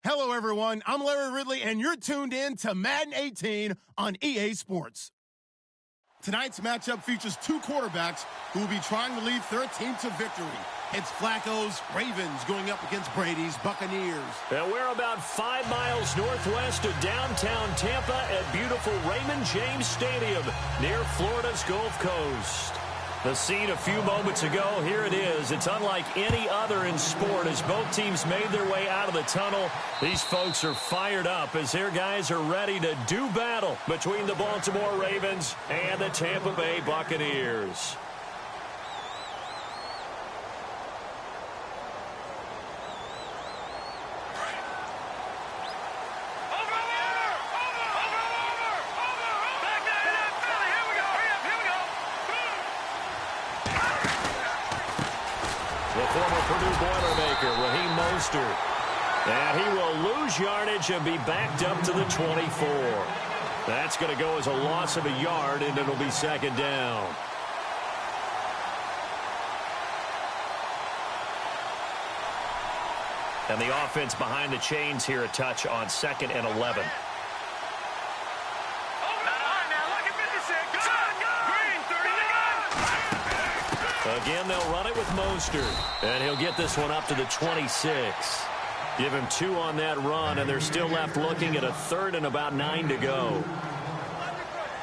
Hello, everyone. I'm Larry Ridley, and you're tuned in to Madden 18 on EA Sports. Tonight's matchup features two quarterbacks who will be trying to lead their team to victory. It's Flacco's Ravens going up against Brady's Buccaneers. And we're about 5 miles northwest of downtown Tampa at beautiful Raymond James Stadium near Florida's Gulf Coast. The scene a few moments ago, here it is. It's unlike any other in sport as both teams made their way out of the tunnel. These folks are fired up as their guys are ready to do battle between the Baltimore Ravens and the Tampa Bay Buccaneers. And he will lose yardage and be backed up to the 24. That's going to go as a loss of a yard, and it'll be second down. And the offense behind the chains here a touch on 2nd and 11. Again, they'll run it with Mostert, and he'll get this one up to the 26. Give him 2 on that run, and they're still left looking at a 3rd and about 9 to go.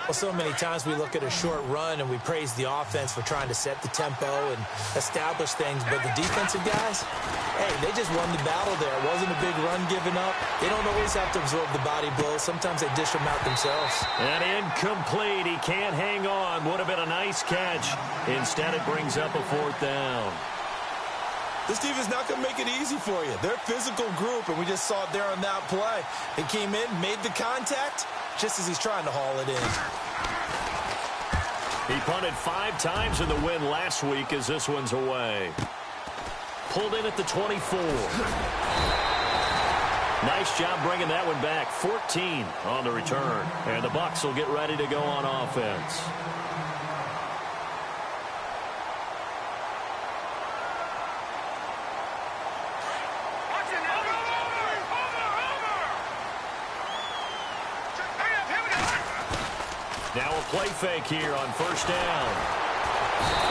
Well, so many times we look at a short run and we praise the offense for trying to set the tempo and establish things, but the defensive guys, hey, they just won the battle there. It wasn't a big run given up. They don't always have to absorb the body blows. Sometimes they dish them out themselves. And incomplete. He can't hang on. Would have been a nice catch. Instead, it brings up a 4th down. This defense not going to make it easy for you. They're a physical group, and we just saw it there on that play. They came in, made the contact, just as he's trying to haul it in. He punted 5 times in the win last week as this one's away. Pulled in at the 24. Nice job bringing that one back. 14 on the return. And the Bucs will get ready to go on offense. Now a play fake here on 1st down.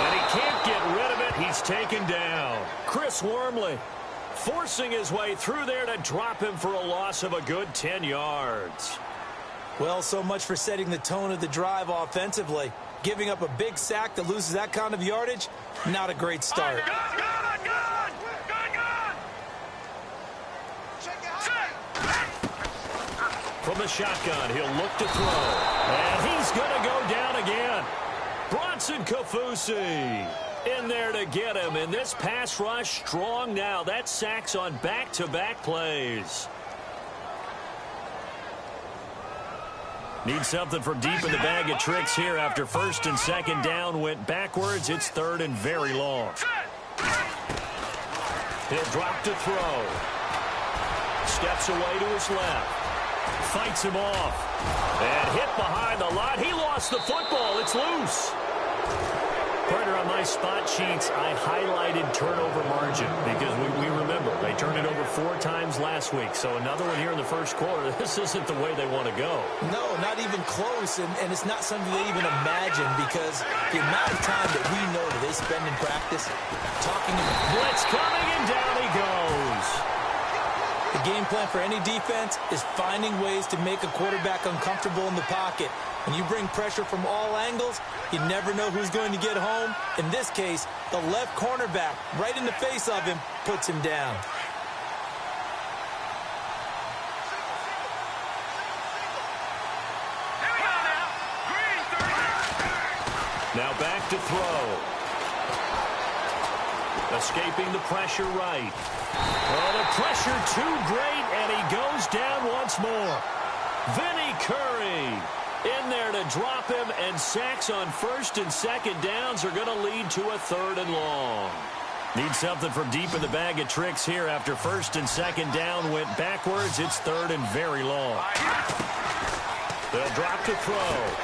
And he can't get rid of it. He's taken down. Chris Wormley forcing his way through there to drop him for a loss of a good 10 yards. Well, so much for setting the tone of the drive offensively. Giving up a big sack that loses that kind of yardage, not a great start. From the shotgun, he'll look to throw. And he's going to go down again. Bronson Kafusi in there to get him. And this pass rush strong now. That's sacks on back-to-back plays. Need something from deep in the bag of tricks here after 1st and 2nd down went backwards. It's 3rd and very long. He'll drop to throw. Steps away to his left. Fights him off. And hit behind the line. He lost the football. It's loose. Partner, on my spot sheets, I highlighted turnover margin because we remember they turned it over 4 times last week. So another one here in the first quarter. This isn't the way they want to go. No, not even close. And it's not something they even imagine because the amount of time that we know that they spend in practice talking about blitz coming, and down he goes. The game plan for any defense is finding ways to make a quarterback uncomfortable in the pocket. When you bring pressure from all angles, you never know who's going to get home. In this case, the left cornerback, right in the face of him, puts him down. Now back to throw. Escaping the pressure right. Oh, the pressure too great, and he goes down once more. Vinny Curry in there to drop him, and sacks on 1st and 2nd downs are going to lead to a 3rd and long. Need something from deep in the bag of tricks here after 1st and 2nd down went backwards. It's 3rd and very long. They'll drop to throw.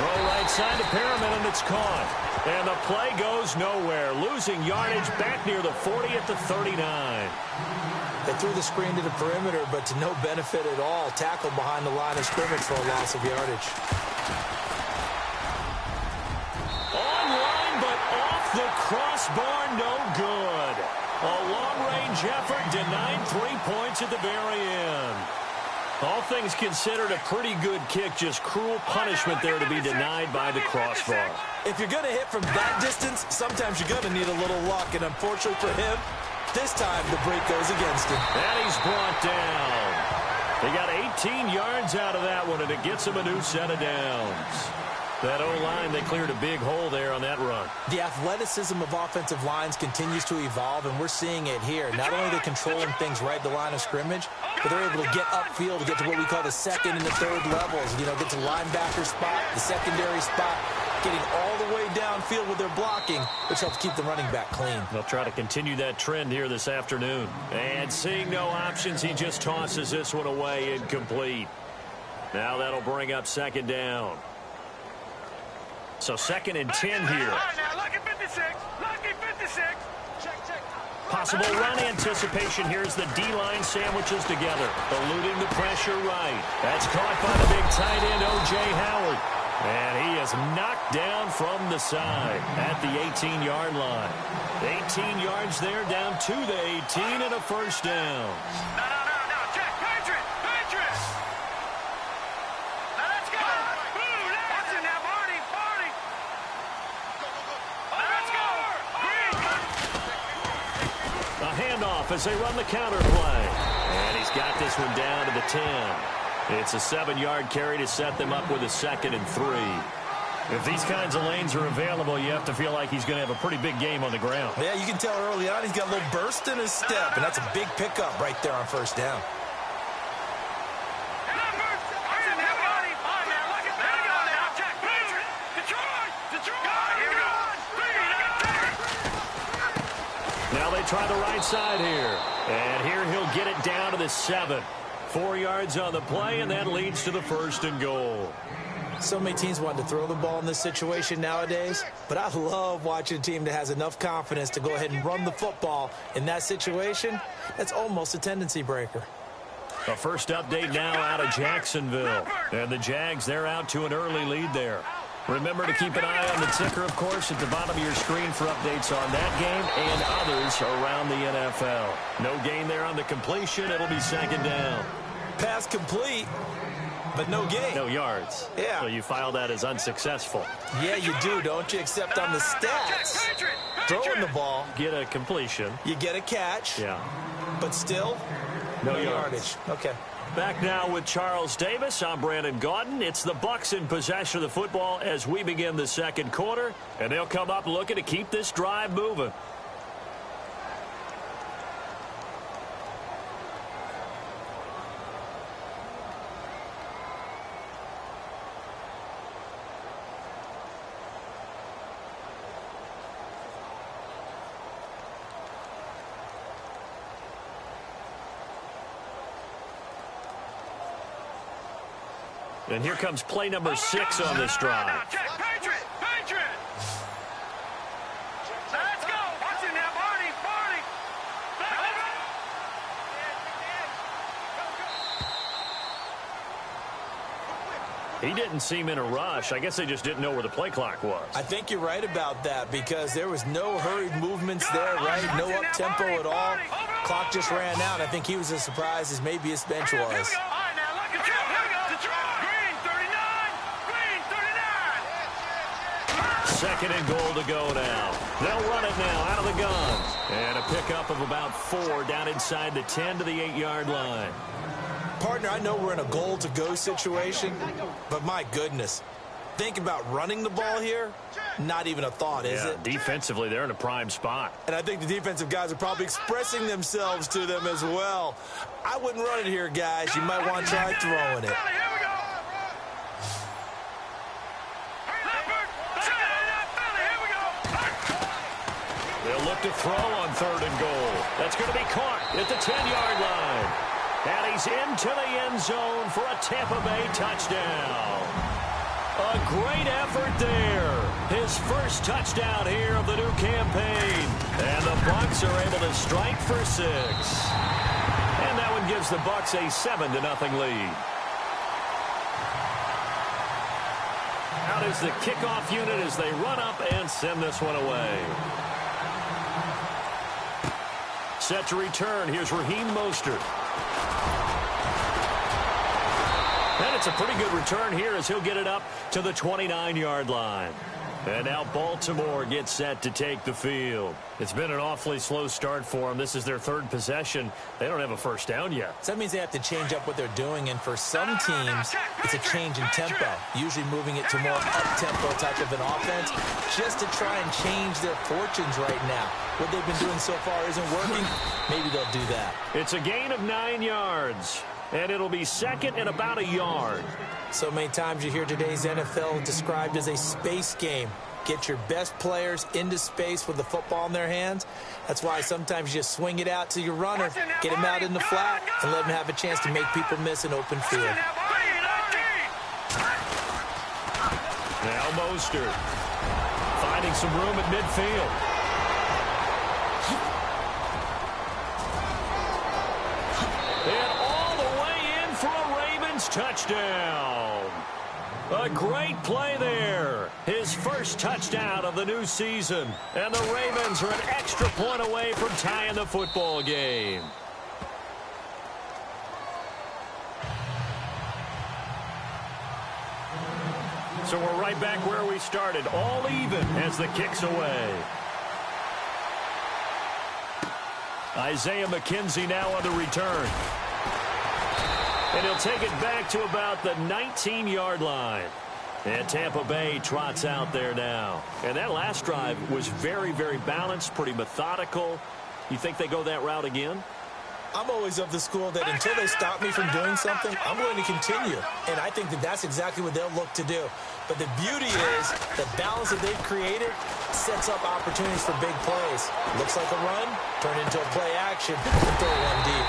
Throw right side to Perriman, and it's caught. And the play goes nowhere. Losing yardage back near the 40 at the 39. They threw the screen to the perimeter, but to no benefit at all. Tackled behind the line of scrimmage for a loss of yardage. Online, but off the crossbar, no good. A long-range effort denied 3 points at the very end. All things considered, a pretty good kick, just cruel punishment there to be denied by the crossbar. If you're going to hit from that distance, sometimes you're going to need a little luck, and unfortunately for him, this time the break goes against him. And he's brought down. He got 18 yards out of that one, and it gets him a new set of downs. That O-line, they cleared a big hole there on that run. The athleticism of offensive lines continues to evolve, and we're seeing it here. Not only are they controlling things right at the line of scrimmage, but they're able to get upfield to get to what we call the second and the third levels. You know, get to linebacker spot, the secondary spot, getting all the way downfield with their blocking, which helps keep the running back clean. They'll try to continue that trend here this afternoon. And seeing no options, he just tosses this one away incomplete. Now that'll bring up second down. So 2nd and 10 here. Lucky 56. Lucky 56. Possible run anticipation. Here's the D-line sandwiches together. Eluding the pressure right. That's caught by the big tight end, O.J. Howard. And he is knocked down from the side at the 18-yard line. 18 yards there, down to the 18 and a first down. No. Check. Patriot. Now let's go. Watch it now, Marty. Let's go. A handoff as they run the counter play. And he's got this one down to the 10. It's a 7-yard carry to set them up with a 2nd and 3. If these kinds of lanes are available, you have to feel like he's going to have a pretty big game on the ground. Yeah, you can tell early on he's got a little burst in his step, and that's a big pickup right there on first down. Now they try the right side here. And here he'll get it down to the 7. 4 yards on the play, and that leads to the 1st and goal. So many teams want to throw the ball in this situation nowadays, but I love watching a team that has enough confidence to go ahead and run the football. In that situation, that's almost a tendency breaker. A first update now out of Jacksonville. And the Jags, they're out to an early lead there. Remember to keep an eye on the ticker, of course, at the bottom of your screen for updates on that game and others around the NFL. No gain there on the completion. It'll be 2nd down. Pass complete, but no gain. No yards. Yeah. So you file that as unsuccessful. Yeah, you do, don't you? Except on the stats. Throwing the ball. Get a completion. You get a catch. Yeah. But still, no yardage. Okay. Back now with Charles Davis. I'm Brandon Gaudin. It's the Bucs in possession of the football as we begin the 2nd quarter. And they'll come up looking to keep this drive moving. And here comes play number 6 on this drive. Patriot. Let's go. Watch it now, Marty. He didn't seem in a rush. I guess they just didn't know where the play clock was. I think you're right about that because there was no hurried movements there, right? No up-tempo at all. Clock just ran out. I think he was as surprised as maybe his bench was. 2nd and goal to go now. They'll run it now out of the gun. And a pickup of about 4 down inside the 10 to the 8-yard line. Partner, I know we're in a goal-to-go situation, but my goodness. Think about running the ball here. Not even a thought, is it? Defensively, they're in a prime spot. And I think the defensive guys are probably expressing themselves to them as well. I wouldn't run it here, guys. You might want to try throwing it. They'll look to throw on 3rd and goal. That's going to be caught at the 10-yard line. And he's into the end zone for a Tampa Bay touchdown. A great effort there. His first touchdown here of the new campaign. And the Bucs are able to strike for 6. And that one gives the Bucs a 7-0 lead. Out is the kickoff unit as they run up and send this one away. Set to return. Here's Raheem Mostert. And it's a pretty good return here as he'll get it up to the 29-yard line. And now Baltimore gets set to take the field. It's been an awfully slow start for them. This is their 3rd possession. They don't have a first down yet. So that means they have to change up what they're doing, and for some teams, it's a change in tempo, usually moving it to more up-tempo type of an offense, just to try and change their fortunes right now. What they've been doing so far isn't working. Maybe they'll do that. It's a gain of 9 yards. And it'll be second and about a yard. So many times you hear today's NFL described as a space game. Get your best players into space with the football in their hands. That's why sometimes you just swing it out to your runner, get him out in the flat, and let him have a chance to make people miss an open field. Now Mostert finding some room at midfield. Touchdown. A great play there. His first touchdown of the new season. And the Ravens are an extra point away from tying the football game. So we're right back where we started. All even as the kick's away. Isaiah McKenzie now on the return. And he'll take it back to about the 19-yard line. And Tampa Bay trots out there now. And that last drive was very, very balanced, pretty methodical. You think they go that route again? I'm always of the school that until they stop me from doing something, I'm going to continue. And I think that that's exactly what they'll look to do. But the beauty is the balance that they've created sets up opportunities for big plays. Looks like a run, turn into a play action, and throw one deep.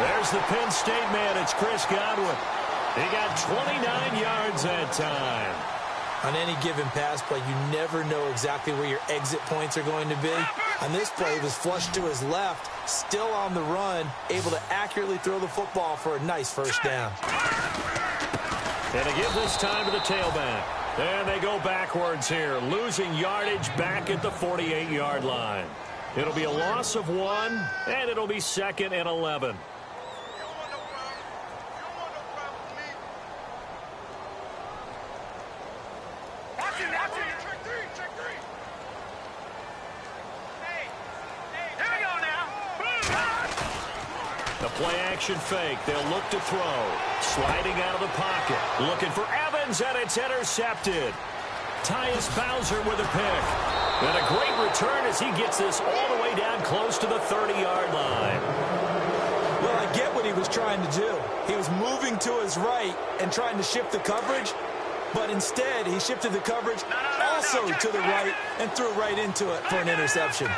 There's the Penn State man. It's Chris Godwin. He got 29 yards that time. On any given pass play, you never know exactly where your exit points are going to be. On this play, he was flushed to his left, still on the run, able to accurately throw the football for a nice first down. And to give this time to the tailback. And they go backwards here, losing yardage back at the 48-yard line. It'll be a loss of 1, and it'll be 2nd and 11. The play-action fake. They'll look to throw. Sliding out of the pocket. Looking for Evans, and it's intercepted. Tyus Bowser with a pick. And a great return as he gets this all the way down close to the 30-yard line. Well, I get what he was trying to do. He was moving to his right and trying to shift the coverage, but instead he shifted the coverage also to the right and threw right into it for an interception.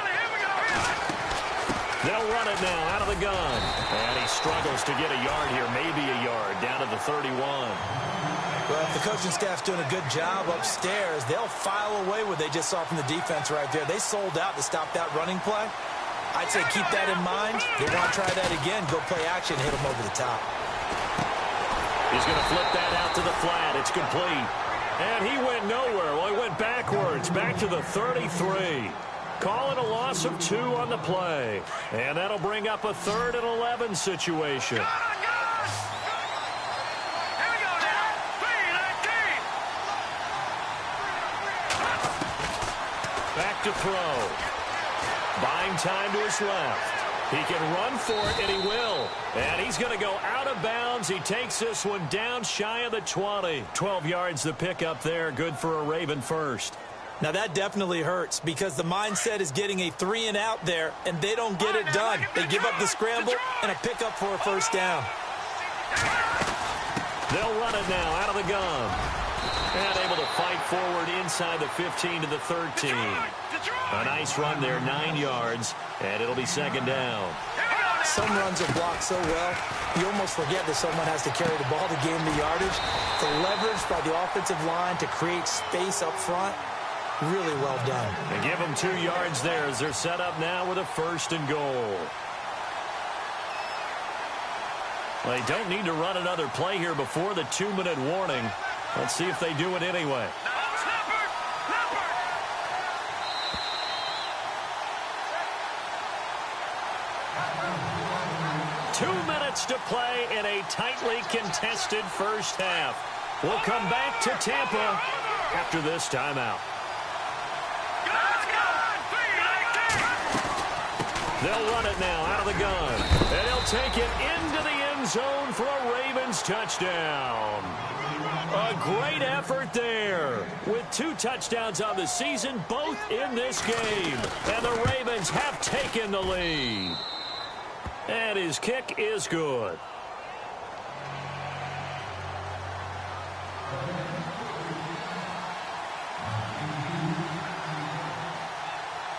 They'll run it now out of the gun. And he struggles to get a yard here, maybe a yard, down to the 31. Well, if the coaching staff's doing a good job upstairs, they'll file away what they just saw from the defense right there. They sold out to stop that running play. I'd say keep that in mind. They want to try that again, go play action, hit them over the top. He's going to flip that out to the flat. It's complete. And he went nowhere. Well, he went backwards, back to the 33. Call it a loss of 2 on the play. And that'll bring up a 3rd and 11 situation. Back to throw. Buying time to his left. He can run for it, and he will. And he's going to go out of bounds. He takes this one down shy of the 20. 12 yards the pickup there. Good for a Raven first. Now, that definitely hurts because the mindset is getting a 3-and-out there, and they don't get it done. They give up the scramble and a pickup for a first down. They'll run it now out of the gun. And able to fight forward inside the 15 to the 13. A nice run there, 9 yards, and it'll be 2nd down. Some runs are blocked so well, you almost forget that someone has to carry the ball to gain the yardage. The leverage by the offensive line to create space up front, really well done. They give them 2 yards there as they're set up now with a 1st and goal. They don't need to run another play here before the 2-minute warning. Let's see if they do it anyway. 2 minutes to play in a tightly contested first half. We'll come back to Tampa after this timeout. They'll run it now out of the gun. And he'll take it into the end zone for a Ravens touchdown. A great effort there. With 2 touchdowns on the season, both in this game. And the Ravens have taken the lead. And his kick is good.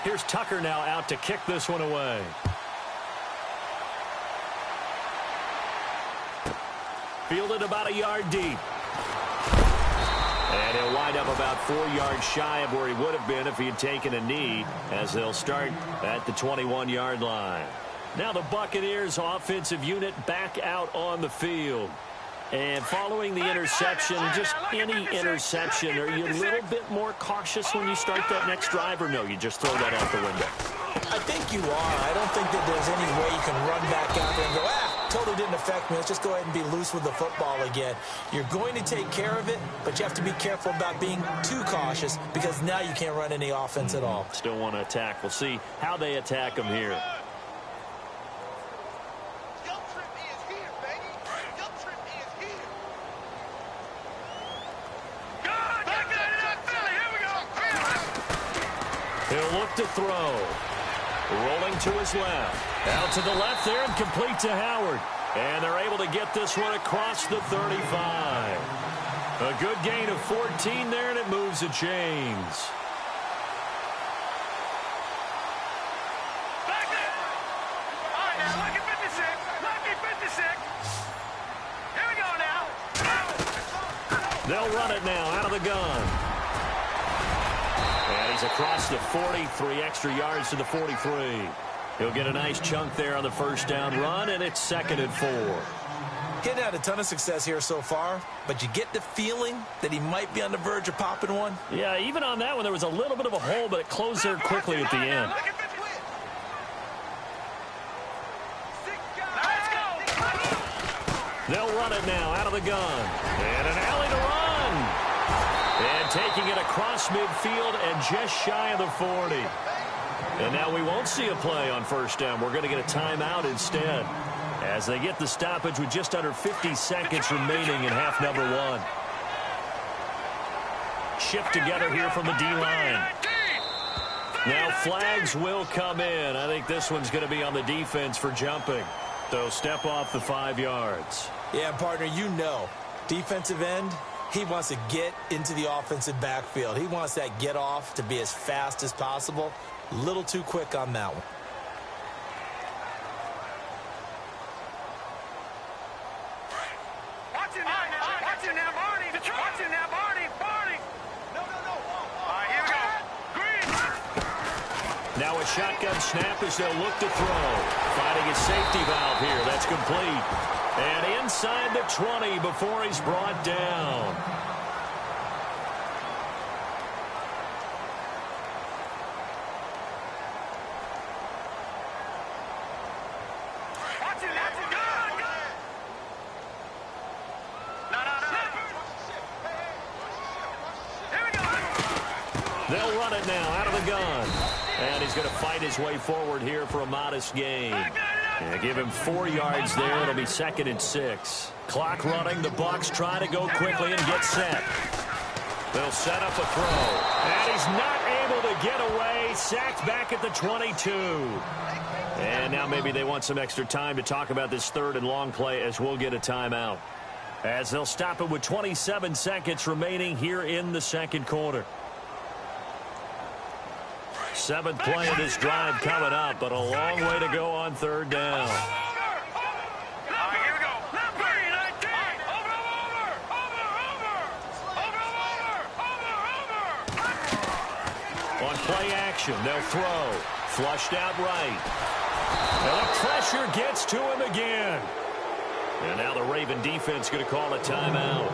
Here's Tucker now out to kick this one away. Fielded about a yard deep. And he'll wind up about 4 yards shy of where he would have been if he had taken a knee, as they'll start at the 21-yard line. Now the Buccaneers offensive unit back out on the field. And following the interception, just any interception, are you a little bit more cautious when you start that next drive, or no, you just throw that out the window? I think you are. I don't think that there's any way you can run back out there and go, totally didn't affect me. Let's just go ahead and be loose with the football again. You're going to take care of it, but you have to be careful about being too cautious because now you can't run any offense at all. Still want to attack. We'll see how they attack them here. He'll look to throw. Rolling to his left. Out to the left there and complete to Howard. And they're able to get this one across the 35. A good gain of 14 there, and it moves the chains. Back there. All right, now, lucky 56. Lucky 56. Here we go now. They'll run it now out of the gun. And he's across the 40, 3 extra yards to the 43. He'll get a nice chunk there on the first down run, and it's 2nd and 4. He hadn't had a ton of success here so far, but you get the feeling that he might be on the verge of popping one. Yeah, even on that one, there was a little bit of a hole, but it closed there quickly at the end. They'll run it now out of the gun. And an alley to run. And taking it across midfield and just shy of the 40. And now we won't see a play on first down. We're going to get a timeout instead, as they get the stoppage with just under 50 seconds remaining in half number 1. Shift together here from the D-line. Now flags will come in. I think this one's going to be on the defense for jumping. So step off the 5 yards. Yeah, partner, you know, defensive end, he wants to get into the offensive backfield. He wants that get off to be as fast as possible. A little too quick on that one. Watch it now, Barney. Watch it now, Barney. Barney. No. All right, here we go. Green. Now a shotgun snap as they'll look to throw. Finding a safety valve here. That's complete. And inside the 20 before he's brought down. They'll run it now out of the gun. And he's going to fight his way forward here for a modest gain. And give him 4 yards there. It'll be 2nd and 6. Clock running. The Bucs try to go quickly and get set. They'll set up a throw. And he's not able to get away. Sacked back at the 22. And now maybe they want some extra time to talk about this 3rd and long play, as we'll get a timeout. As they'll stop it with 27 seconds remaining here in the 2nd quarter. 7th play of this drive coming up, but a long way to go on 3rd down. play action. They'll throw. Flushed out right. And the pressure gets to him again. And now the Raven defense going to call a timeout.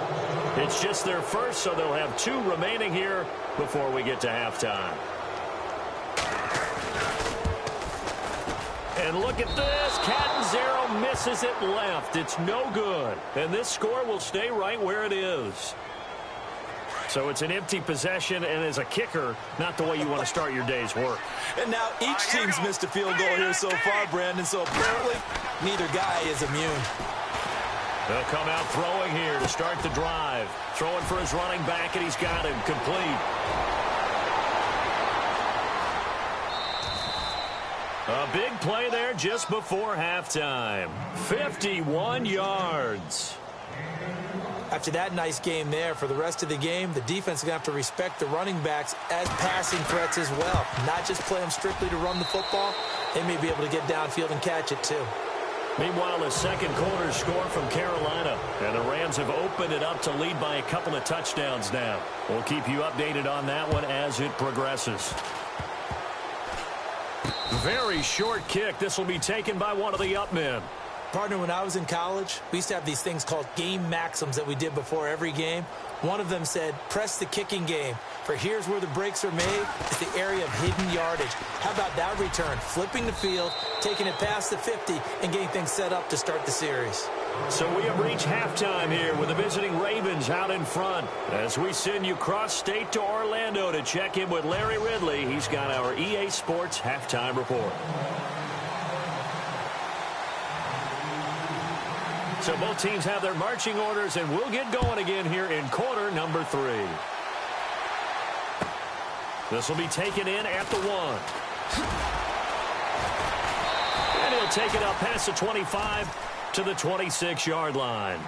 It's just their first, so they'll have 2 remaining here before we get to halftime. And look at this. Catanzaro misses it left. It's no good. And this score will stay right where it is. So it's an empty possession, and as a kicker, not the way you want to start your day's work. And now each team's missed a field goal here so far, Brandon, so apparently neither guy is immune. They'll come out throwing here to start the drive. Throwing for his running back, and he's got him complete. A big play there just before halftime. 51 yards. After that nice game there, for the rest of the game, the defense is going to have to respect the running backs as passing threats as well. Not just play them strictly to run the football. They may be able to get downfield and catch it too. Meanwhile, a second quarter score from Carolina. And the Rams have opened it up to lead by a couple of touchdowns now. We'll keep you updated on that one as it progresses. Very short kick. This will be taken by one of the up men. Partner, when I was in college, we used to have these things called game maxims that we did before every game. One of them said, press the kicking game, for here's where the breaks are made. It's the area of hidden yardage. How about that return? Flipping the field, taking it past the 50, and getting things set up to start the series. So we have reached halftime here with the visiting Ravens out in front. As we send you cross-state to Orlando to check in with Larry Ridley, he's got our EA Sports halftime report. So both teams have their marching orders, and we'll get going again here in quarter number 3. This will be taken in at the 1. And he'll take it up past the 25 to the 26-yard line.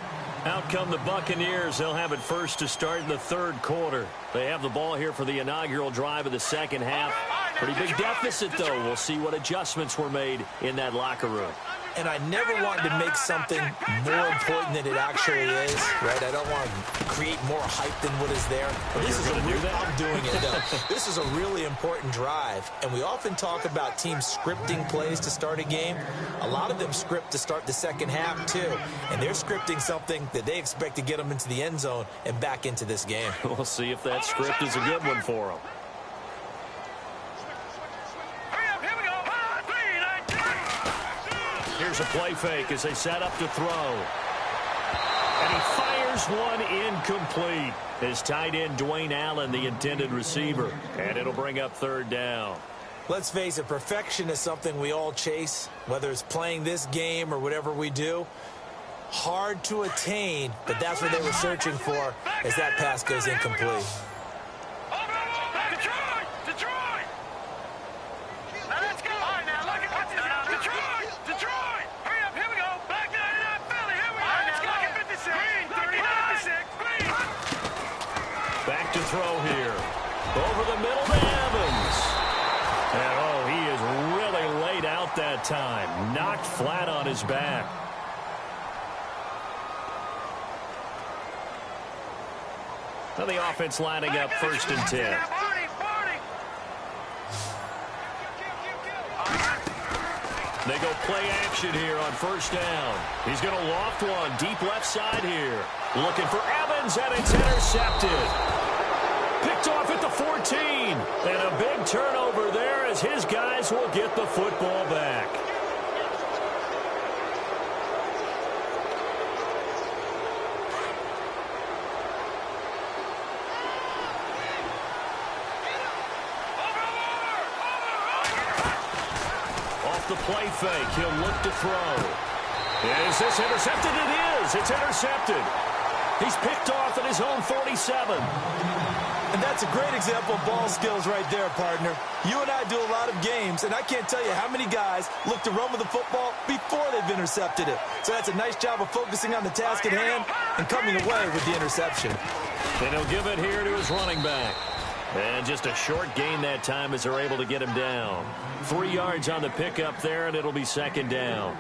Out come the Buccaneers. They'll have it first to start in the third quarter. They have the ball here for the inaugural drive of the second half. Pretty big deficit, though. We'll see what adjustments were made in that locker room. And I never wanted to make something more important than it actually is, right? I don't want to create more hype than what is there. But this is I'm doing it, though. This is a really important drive. And we often talk about teams scripting plays to start a game. A lot of them script to start the second half, too. And they're scripting something that they expect to get them into the end zone and back into this game. We'll see if that script is a good one for them. Here's a play fake as they set up to throw. And he fires one incomplete. His tight end, Dwayne Allen, the intended receiver. And it'll bring up third down. Let's face it, perfection is something we all chase, whether it's playing this game or whatever we do. Hard to attain, but that's what they were searching for as that pass goes incomplete. Back to throw here. Over the middle to Evans. And, oh, he is really laid out that time. Knocked flat on his back. Now the offense lining up first and 10. They go play action here on first down. He's going to loft one deep left side here. Looking for Evans, and it's intercepted. Picked off at the 14. And a big turnover there as his guys will get the football back. The play fake. He'll look to throw. Is this intercepted? It is. It's intercepted. He's picked off at his own 47. And that's a great example of ball skills right there, partner. You and I do a lot of games, and I can't tell you how many guys look to run with the football before they've intercepted it. So that's a nice job of focusing on the task at hand and coming away with the interception. And he'll give it here to his running back. And just a short gain that time as they're able to get him down. 3 yards on the pickup there, and it'll be second down.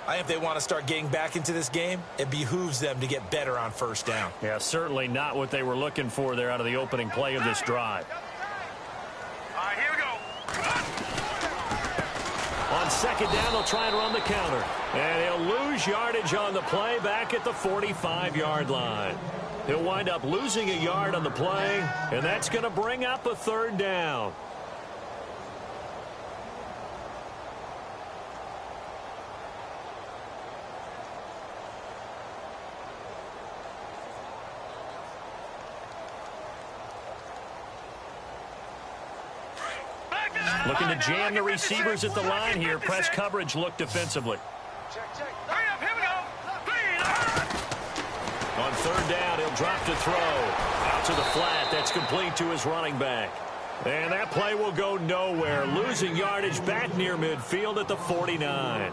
I think if they want to start getting back into this game, it behooves them to get better on first down. Yeah, certainly not what they were looking for there out of the opening play of this drive. All right, here we go. on second down, they'll try and run the counter. And he'll lose yardage on the play back at the 45-yard line. He'll wind up losing a yard on the play, and that's going to bring up a third down. Looking to jam the receivers at the line here. Press coverage look defensively. Hurry up, here we go. On third down, he'll drop to throw. Out to the flat. That's complete to his running back. And that play will go nowhere. Losing yardage back near midfield at the 49.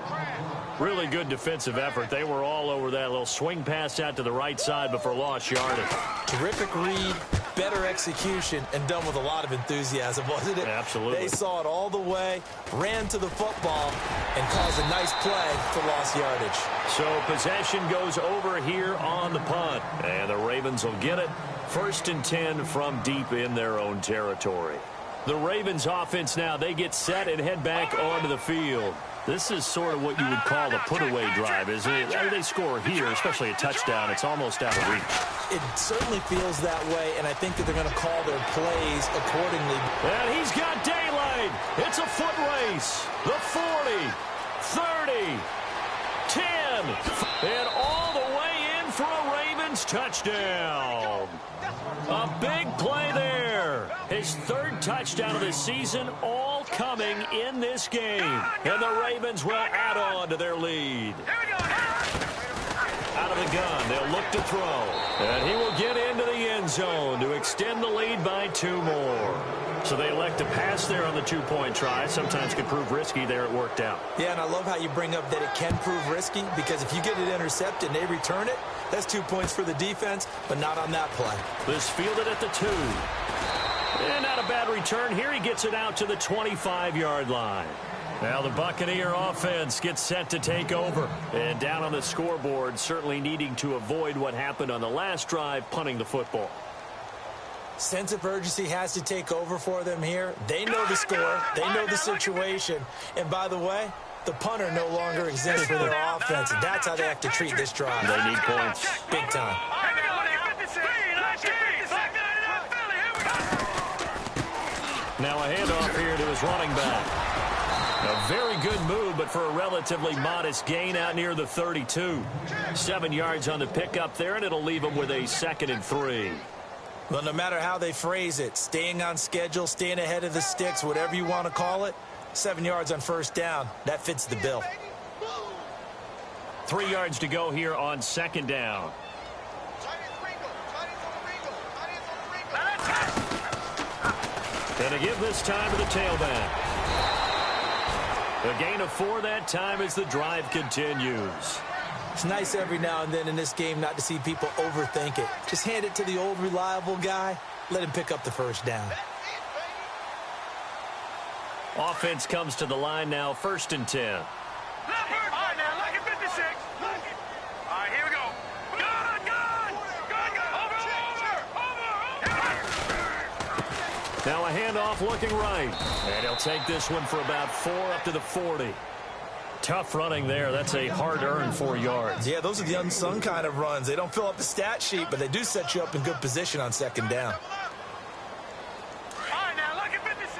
Really good defensive effort. They were all over that little swing pass out to the right side before lost yardage. Terrific read, better execution, and done with a lot of enthusiasm, wasn't it? Absolutely. They saw it all the way, ran to the football, and caused a nice play for lost yardage. So possession goes over here on the punt. And the Ravens will get it. 1st and 10 from deep in their own territory. The Ravens offense now, they get set and head back onto the field. This is sort of what you would call the put-away drive, isn't it? They score here, especially a touchdown. It's almost out of reach. It certainly feels that way, and I think that they're going to call their plays accordingly. And he's got daylight. It's a foot race. The 40, 30, 10, and all the way in for a Ravens touchdown. A big play there. His 3rd touchdown of the season, all coming in this game. And the Ravens will add on to their lead. Out of the gun, they'll look to throw. And he will get into the end zone to extend the lead by 2 more. So they elect to pass there on the 2-point try. Sometimes could prove risky. There it worked out. Yeah, and I love how you bring up that it can prove risky, because if you get it intercepted and they return it, that's 2 points for the defense, but not on that play. This fielded at the 2. And not a bad return. Here he gets it out to the 25-yard line. Now the Buccaneer offense gets set to take over. And down on the scoreboard, certainly needing to avoid what happened on the last drive, punting the football. Sense of urgency has to take over for them here. They know the score. They know the situation. And by the way, the punter no longer exists for their offense. And that's how they have to treat this drive. They need points. Big time. Now a handoff here to his running back. A very good move, but for a relatively modest gain out near the 32. 7 yards on the pickup there, and it'll leave him with a 2nd and 3. Well, no matter how they phrase it, staying on schedule, staying ahead of the sticks, whatever you want to call it, 7 yards on 1st down, that fits the bill. 3 yards to go here on 2nd down. And to give this time to the tailback. A gain of 4 that time as the drive continues. It's nice every now and then in this game not to see people overthink it. Just hand it to the old reliable guy. Let him pick up the 1st down. Offense comes to the line now, 1st and 10. All right, now, look at 56. All right, here we go. Over. Now a handoff looking right. And he'll take this one for about 4 up to the 40. Tough running there. That's a hard-earned 4 yards. Yeah, those are the unsung kind of runs. They don't fill up the stat sheet, but they do set you up in good position on 2nd down. All right, now, look at 56.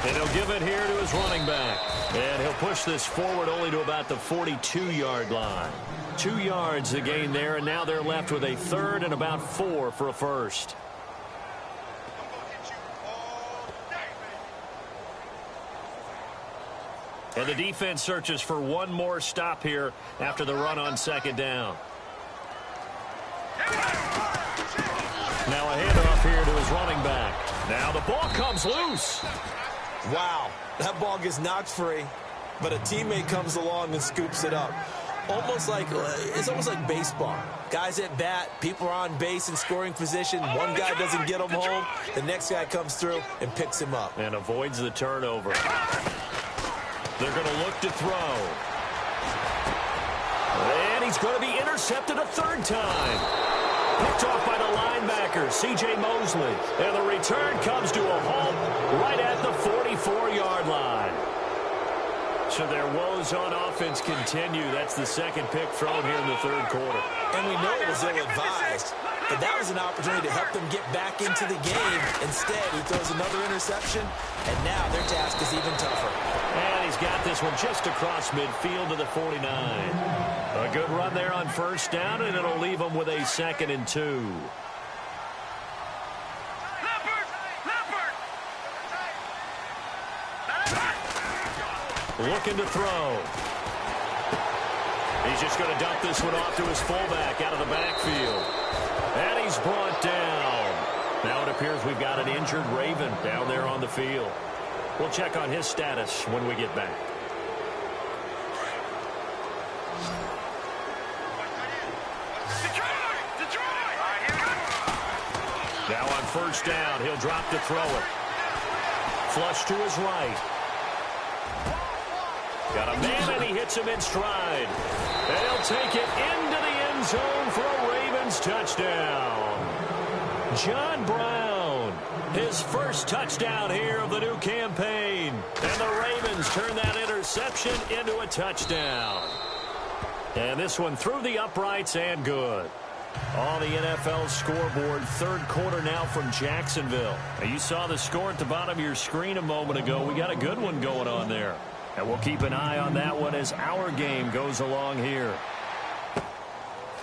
And he'll give it here to his running back. And he'll push this forward only to about the 42-yard line. 2 yards the gain there, and now they're left with a 3rd and about 4 for a 1st. And the defense searches for one more stop here after the run on 2nd down. Now a handoff here to his running back. Now the ball comes loose. Wow, that ball gets knocked free, but a teammate comes along and scoops it up. It's almost like baseball. Guys at bat, people are on base in scoring position. One guy doesn't get him home. The next guy comes through and picks him up. And avoids the turnover. They're going to look to throw. And he's going to be intercepted a 3rd time. Picked off by the linebacker, C.J. Mosley. And the return comes to a halt right at the 44-yard line. So their woes on offense continue. That's the second pick thrown here in the third quarter. And we know it was ill-advised, but that was an opportunity to help them get back into the game. Instead, he throws another interception, and now their task is even tougher. And he's got this one just across midfield to the 49. A good run there on first down, and it'll leave them with a 2nd and 2. Looking to throw. He's just going to dump this one off to his fullback out of the backfield. And he's brought down. Now it appears we've got an injured Raven down there on the field. We'll check on his status when we get back. Now on first down, he'll drop to throw it. Flush to his right. Got a man, and he hits him in stride. And he'll take it into the end zone for a Ravens touchdown. John Brown, his first touchdown here of the new campaign. And the Ravens turn that interception into a touchdown. And this one through the uprights and good. On the NFL scoreboard, third quarter now from Jacksonville. Now you saw the score at the bottom of your screen a moment ago. We got a good one going on there. And we'll keep an eye on that one as our game goes along here.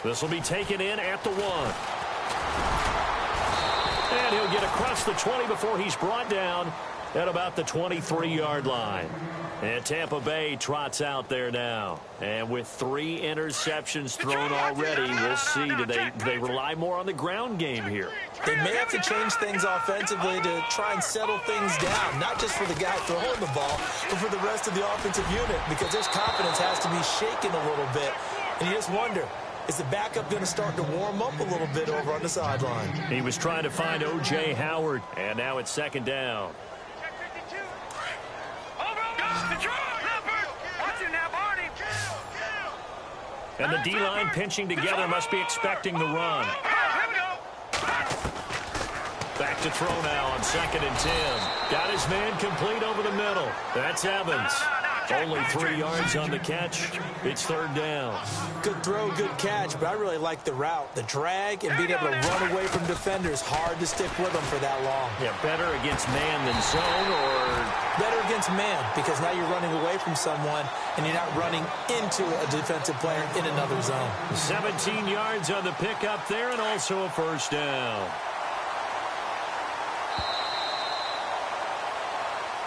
This will be taken in at the 1. And he'll get across the 20 before he's brought down at about the 23-yard line. And Tampa Bay trots out there now. And with 3 interceptions thrown already, we'll see. Do they rely more on the ground game here? They may have to change things offensively to try and settle things down, not just for the guy throwing the ball, but for the rest of the offensive unit, because his confidence has to be shaken a little bit. And you just wonder, is the backup going to start to warm up a little bit over on the sideline? He was trying to find O.J. Howard, and now it's 2nd down. And the D-line pinching together must be expecting the run. Back to throw now on 2nd and 10. Got his man complete over the middle. That's Evans. Only 3 yards on the catch. It's 3rd down. Good throw, good catch, but I really like the route. The drag and being able to run away from defenders. Hard to stick with them for that long. Yeah, better against man than zone, or better against man, because now you're running away from someone and you're not running into a defensive player in another zone. 17 yards on the pickup there, and also a 1st down.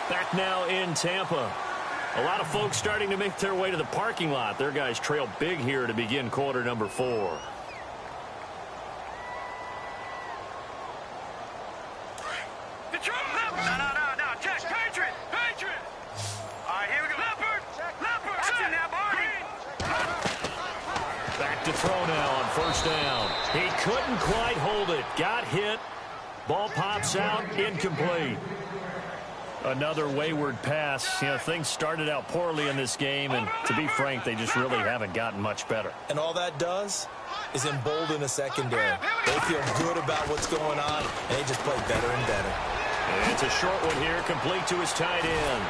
Back now in Tampa. A lot of folks starting to make their way to the parking lot. Their guys trail big here to begin quarter number 4. No, Jack, Patriot. All right, here we go. Leopard. Watch it now, Barney. Back to throw now on 1st down. He couldn't quite hold it. Got hit. Ball pops out. Incomplete. Another wayward pass. You know, things started out poorly in this game, and to be frank, they just really haven't gotten much better. And all that does is embolden a secondary. They feel good about what's going on, and they just play better and better. And it's a short one here, complete to his tight end.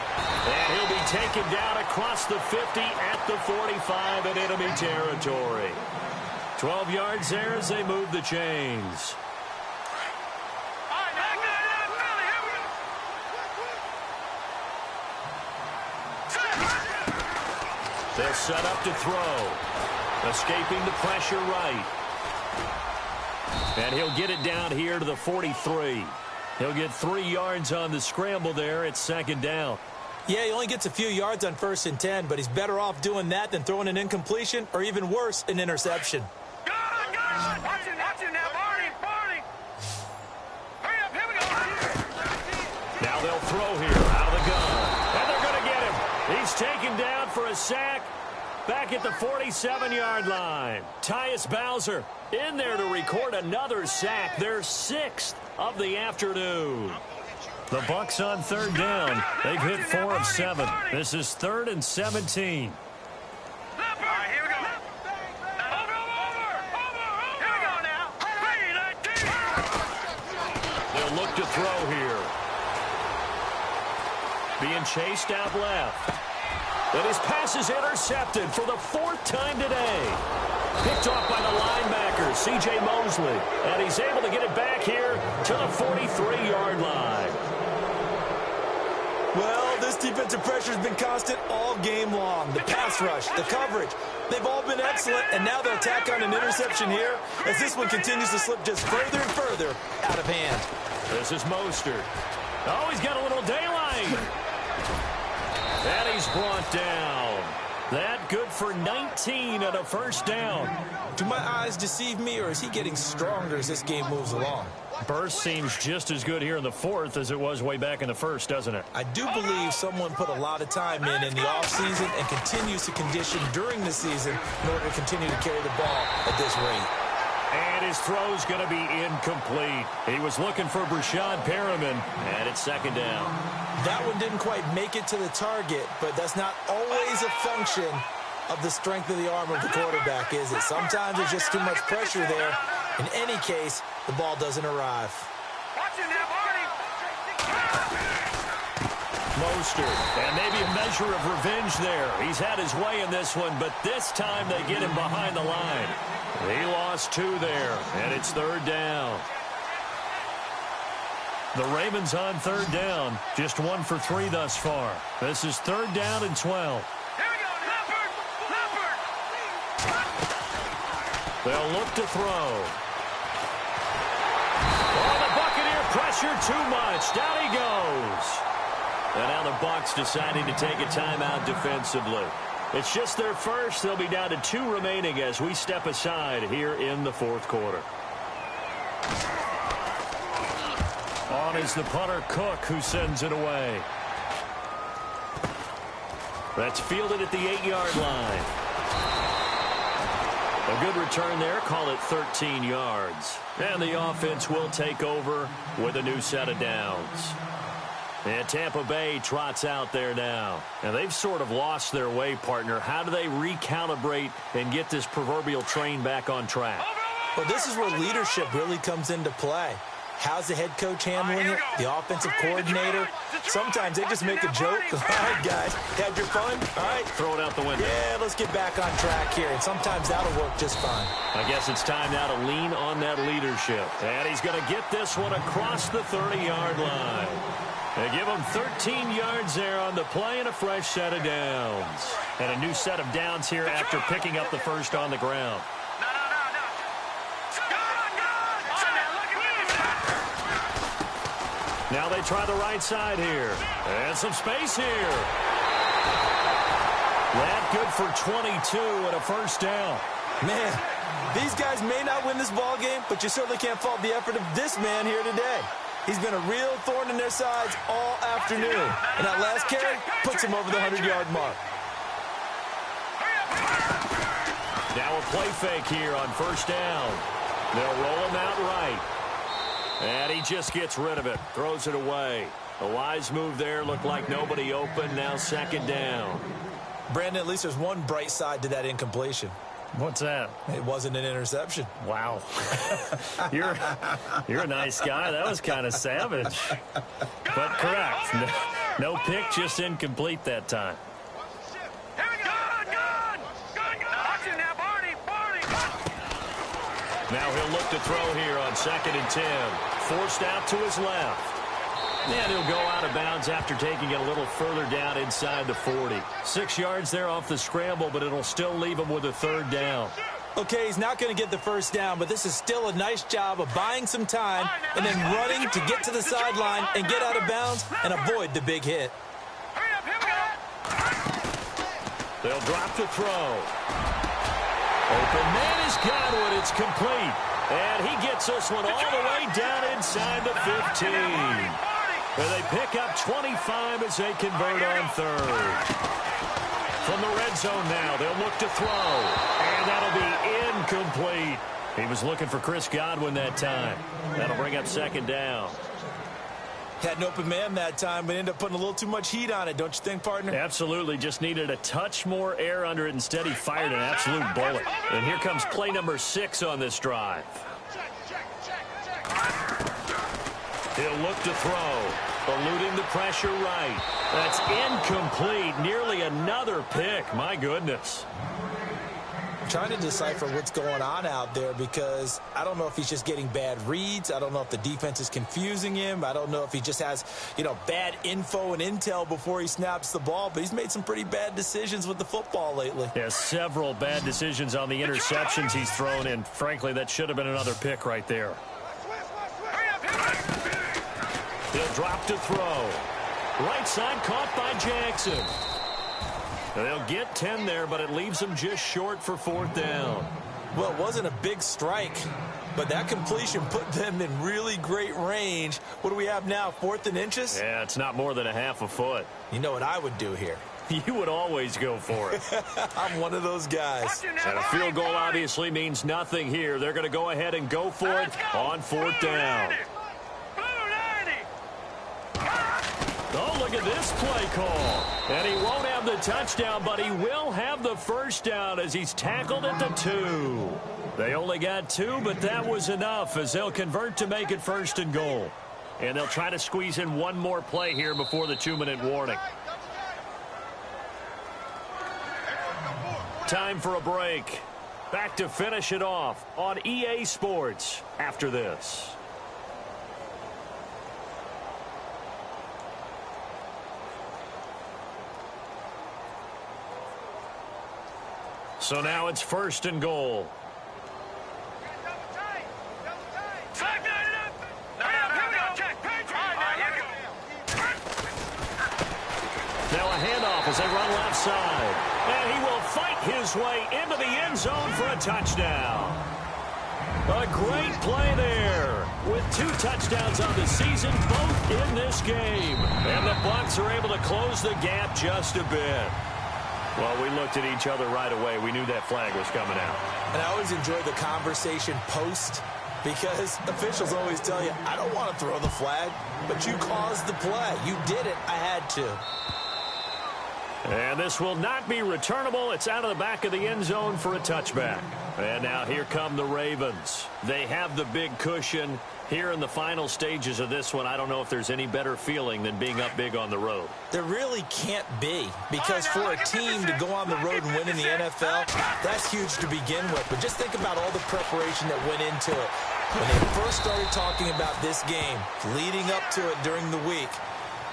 And he'll be taken down across the 50 at the 45 in enemy territory. 12 yards there as they move the chains. They'll set up to throw. Escaping the pressure right. And he'll get it down here to the 43. He'll get 3 yards on the scramble there. It's 2nd down. Yeah, he only gets a few yards on 1st and 10, but he's better off doing that than throwing an incompletion or even worse, an interception. Watch it now, Barney. Hurry up, here we go. Now they'll throw here out of the gun. And they're going to get him. He's taken down for a sack back at the 47-yard line. Tyus Bowser in there to record another sack. Their 6th of the afternoon. The Bucs on 3rd down. They've hit 4 of 7. This is 3rd and 17. All right, here we go. Over. Here we go now. being chased out left. And his pass is intercepted for the 4th time today. Picked off by the linebacker, C.J. Mosley. And he's able to get it back here to the 43-yard line. Well, this defensive pressure has been constant all game long. The pass rush, the coverage, they've all been excellent, and now they'll tack on an interception here as this one continues to slip just further and further out of hand. This is Mostert. Oh, he's got a little daylight. And he's brought down. That good for 19 and a first down. Do my eyes deceive me, or is he getting stronger as this game moves along? Burst seems just as good here in the 4th as it was way back in the 1st, doesn't it? I do believe someone put a lot of time in the offseason and continues to condition during the season in order to continue to carry the ball at this rate. And his throw's going to be incomplete. He was looking for Brashad Perriman, and it's 2nd down. That one didn't quite make it to the target, but that's not always a function of the strength of the arm of the quarterback, is it? Sometimes there's just too much pressure there. In any case, the ball doesn't arrive. Mostert, and maybe a measure of revenge there. He's had his way in this one, but this time they get him behind the line. He lost 2 there, and it's 3rd down. The Ravens on 3rd down, just 1 for 3 thus far. This is 3rd down and 12. They'll look to throw. Oh, the Buccaneer pressure too much. Down he goes. And now the Bucs deciding to take a timeout defensively. It's just their first. They'll be down to 2 remaining as we step aside here in the 4th quarter. On is the punter, Cook, who sends it away. That's fielded at the 8-yard line. A good return there. Call it 13 yards. And the offense will take over with a new set of downs. And Tampa Bay trots out there now. And they've sort of lost their way, partner. How do they recalibrate and get this proverbial train back on track? Well, this is where leadership really comes into play. How's the head coach handling it? The offensive coordinator? Sometimes they just make a joke. All right, guys, had your fun? All right. Throw it out the window. Yeah, let's get back on track here. And sometimes that'll work just fine. I guess it's time now to lean on that leadership. And he's going to get this one across the 30-yard line. They give him 13 yards there on the play and a fresh set of downs. And a new set of downs here after picking up the first on the ground. Now they try the right side here. And some space here. That good for 22 and a first down. Man, these guys may not win this ball game, but you certainly can't fault the effort of this man here today. He's been a real thorn in their sides all afternoon. And that last carry puts him over the 100-yard mark. Now a play fake here on first down. They'll roll him out right. And he just gets rid of it. Throws it away. A wise move there. Looked like nobody open. Now 2nd down. Brandon, at least there's one bright side to that incompletion. What's that? It wasn't an interception. Wow. You're a nice guy. That was kind of savage. But correct. No pick, just incomplete that time. Now he'll look to throw here on 2nd and 10. Forced out to his left. And he'll go out of bounds after taking it a little further down inside the 40. 6 yards there off the scramble, but it'll still leave him with a 3rd down. Okay, he's not going to get the first down, but this is still a nice job of buying some time and then running to get to the sideline and get out of bounds and avoid the big hit. They'll drop the throw. Open man is Godwin. It's complete. And he gets this one all the way down inside the 15. And they pick up 25 as they convert on 3rd. From the red zone now, they'll look to throw. And that'll be incomplete. He was looking for Chris Godwin that time. That'll bring up 2nd down. Had an open man that time, but ended up putting a little too much heat on it, don't you think, partner? Absolutely. Just needed a touch more air under it. Instead, he fired an absolute bullet. And here comes play number 6 on this drive. He'll look to throw. eluding the pressure right. That's incomplete. Nearly another pick. My goodness. Trying to decipher what's going on out there because I don't know if he's just getting bad reads. I don't know if the defense is confusing him. I don't know if he just has, bad info and intel before he snaps the ball. But he's made some pretty bad decisions with the football lately. Yeah, several bad decisions on the interceptions he's thrown in. Frankly, that should have been another pick right there. He'll drop to throw. Right side caught by Jackson. They'll get 10 there, but it leaves them just short for 4th down. Well, it wasn't a big strike, but that completion put them in really great range. What do we have now, 4th and inches? Yeah, it's not more than a half a foot. You know what I would do here? You would always go for it. I'm one of those guys. And a field goal obviously means nothing here. They're going to go ahead and go for it on 4th down. Oh, look at this play call. And he won't have the touchdown, but he will have the first down as he's tackled at the 2. They only got 2, but that was enough as they'll convert to make it 1st and goal. And they'll try to squeeze in one more play here before the 2-minute warning. Time for a break. Back to finish it off on EA Sports after this. So now it's 1st and goal. Now a handoff as they run left side. And he will fight his way into the end zone for a touchdown. A great play there with 2 touchdowns on the season, both in this game. And the Bucs are able to close the gap just a bit. Well, we looked at each other right away. We knew that flag was coming out. And I always enjoy the conversation post because officials always tell you, I don't want to throw the flag, but you caused the play. You did it. I had to. And this will not be returnable. It's out of the back of the end zone for a touchback. And now here come the Ravens. They have the big cushion. Here in the final stages of this one, I don't know if there's any better feeling than being up big on the road. There really can't be, because for a team to go on the road and win in the NFL, that's huge to begin with. But just think about all the preparation that went into it. When they first started talking about this game, leading up to it during the week,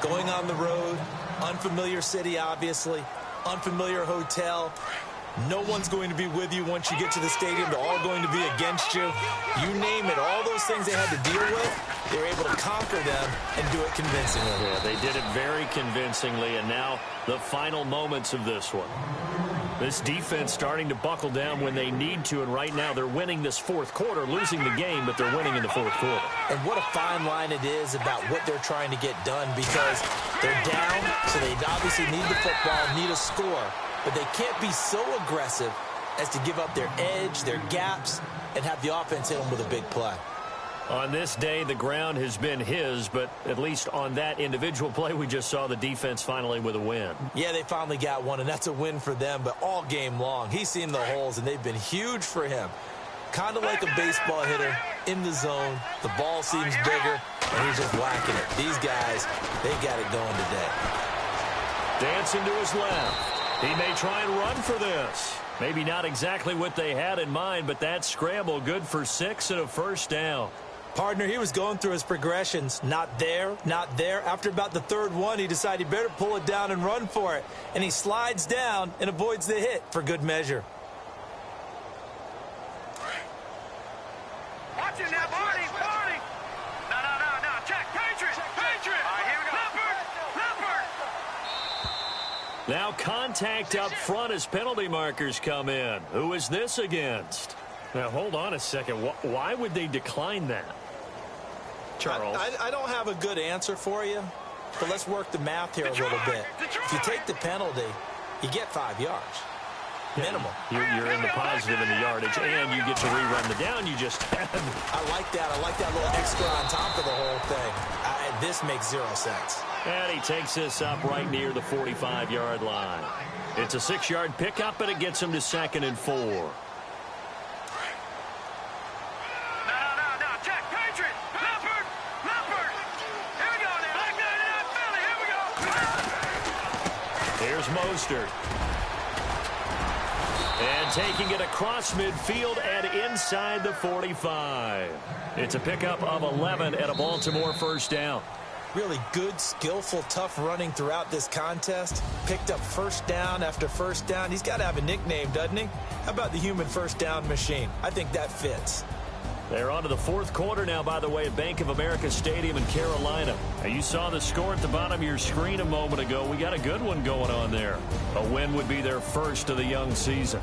going on the road, unfamiliar city, obviously, unfamiliar hotel. No one's going to be with you once you get to the stadium. They're all going to be against you. You name it, all those things they had to deal with, they were able to conquer them and do it convincingly. Yeah, they did it very convincingly, and now the final moments of this one. This defense starting to buckle down when they need to, and right now they're winning this 4th quarter, losing the game, but they're winning in the 4th quarter. And what a fine line it is about what they're trying to get done, because they're down, so they obviously need the football, need a score. But they can't be so aggressive as to give up their edge, their gaps, and have the offense hit them with a big play. On this day, the ground has been his, but at least on that individual play, we just saw the defense finally with a win. Yeah, they finally got one, and that's a win for them, but all game long, he's seen the holes, and they've been huge for him. Kind of like a baseball hitter in the zone. The ball seems bigger, and he's just whacking it. These guys, they got it going today. Dancing to his left. He may try and run for this. Maybe not exactly what they had in mind, but that scramble good for 6 and a first down. Partner, he was going through his progressions. Not there, not there. After about the 3rd one, he decided he better pull it down and run for it. And he slides down and avoids the hit for good measure. Watch it now, Barney. No. Check. Patriot. All right, here we go. Leopard. Now contact up front as penalty markers come in. Who is this against? Now, hold on a second. Why would they decline that? Charles. I don't have a good answer for you, but let's work the math here a little bit. If you take the penalty, you get 5 yards. Minimum. You're in the positive in the yardage, and you get to rerun the down you just had. I like that. I like that little extra on top of the whole thing. This makes 0 sense. And he takes this up right near the 45-yard line. It's a 6-yard pickup, but it gets him to 2nd and 4. No. Check. Patriot. Leopard. Here we go now. Here's Mostert. And taking it across midfield and inside the 45. It's a pickup of 11 and a Baltimore first down. Really good, skillful, tough running throughout this contest. Picked up first down after first down. He's got to have a nickname, doesn't he? How about the human first down machine? I think that fits. They're on to the fourth quarter now, by the way, at Bank of America Stadium in Carolina. Now, you saw the score at the bottom of your screen a moment ago. We got a good one going on there. A win would be their first of the young season.